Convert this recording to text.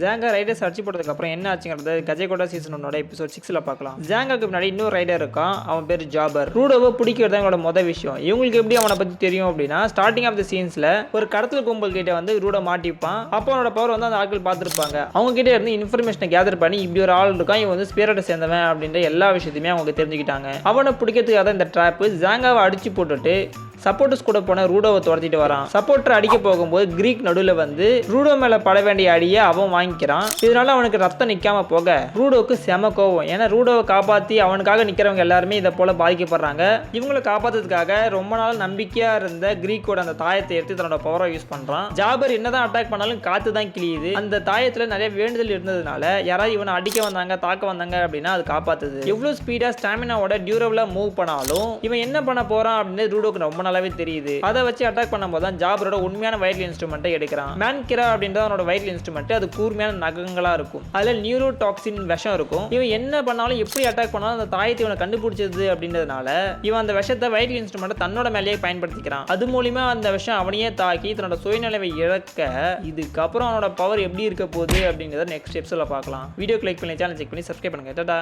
ஜாங்கா Riders அடிச்சு போட்டதுக்கப்புறம் என்ன ஆச்சுங்கிறது கஜேகோடா சீசன் 1 எபிசோட் 6ல பார்க்கலாம். ஜாங்காக்கு முன்னாடி இன்னொரு ரைடர் இருக்கான், அவன் பேர் ஜாபர். ரூடோவை பிடிக்கிறது அவங்களோட மொதல் விஷயம். இவங்களுக்கு எப்படி அவனை பற்றி தெரியும் அப்படின்னா, ஸ்டார்டிங் ஆஃப் த சீன்ஸில் ஒரு கடத்தல் கும்பல் கிட்ட வந்து ரூடோ மாட்டிப்பான். அப்போ அவனோட பவர் வந்து அந்த ஆட்கள் பார்த்துருப்பாங்க. அவங்க கிட்ட இருந்து இன்ஃபர்மேஷனை கேதர் பண்ணி இப்படி ஒரு ஆள் இருக்கான், இவன் வந்து ஸ்பிரிட்டை சேர்ந்தவன் அப்படின்ற எல்லா விஷயத்தையுமே அவங்க தெரிஞ்சுக்கிட்டாங்க. அவனை பிடிக்கிறதுக்காக இந்த ட்ராப்பு ஜாங்காவை அடிச்சு போட்டுட்டு சப்போர்ட்டர்ஸ் கூட போன ரூடோவை துரத்திட்டு வரான். சப்போர்ட்டர் அடிக்க போகும்போது கிரீக் நடுவில் வந்து ரூடோ மேல பட வேண்டிய அடியை அவன் வாங்கிக்கிறான். இதனால அவனுக்கு ரத்தம் நிக்காம போக ரூடோவுக்கு செம கோவம். ஏன்னா ரூடோவை காப்பாற்றி அவனுக்காக நிற்கிறவங்க எல்லாருமே இதை போல பாதிக்கப்படுறாங்க. இவங்களை காப்பாற்றுறதுக்காக ரொம்ப நாள் நம்பிக்கையா இருந்த கிரீக்கோட அந்த தாயத்தை எடுத்து தன்னோட பவரை யூஸ் பண்றான். ஜாபர் என்னதான் அட்டாக் பண்ணாலும் காத்து தான் கிளியுது. அந்த தாயத்துல நிறைய வேண்டுதல் இருந்ததுனால யாராவது இவனை அடிக்க வந்தாங்க தாக்க வந்தாங்க அப்படின்னா அது காப்பாத்துது. எவ்வளவு ஸ்பீடா ஸ்டாமினாவோட டியூரபிளா மூவ் பண்ணாலும் இவன் என்ன பண்ண போறான் அப்படின்னு ரூடோக்கு ரொம்ப நல்லாவே தெரியுது. அதை வச்சு அட்டாக் பண்ணும்போது தான் ஜாபரோட உண்மையான வைட்டல் இன்ஸ்ட்ருமெண்ட்டை எடுக்கிறான். மேன்கிரா அப்படின்றது அவனோட வைட்டல் இன்ஸ்ட்ருமெண்ட். அது கூர்மையான நகங்களா இருக்கும். அதுல நியூரோடாக்சின் விஷம் இருக்கும். இவன் என்ன பண்ணாலும் எப்படி அட்டாக் பண்ணாலும் அந்த தாயத்தை இவனை கண்டுபிடிச்சது அப்படின்றதுனால இவன் அந்த விஷத்தை வைட்டல் இன்ஸ்ட்ருமெண்ட்டை தன்னோட மேலேயே பயன்படுத்திக்கிறான். அது மூலியமா அந்த விஷம் அவனையே தாக்கி தன்னோட சுயநிலைவை இழக்க இதுக்கப்புறம் அவனோட பவர் எப்படி இருக்க போகுது அப்படின்றத நெக்ஸ்ட் எபிசோட்ல பார்க்கலாம். வீடியோ கிளிக் பண்ணி சேனல் செக் பண்ணி சப்ஸ்கிரைப் பண்ணுங்க. டாடா.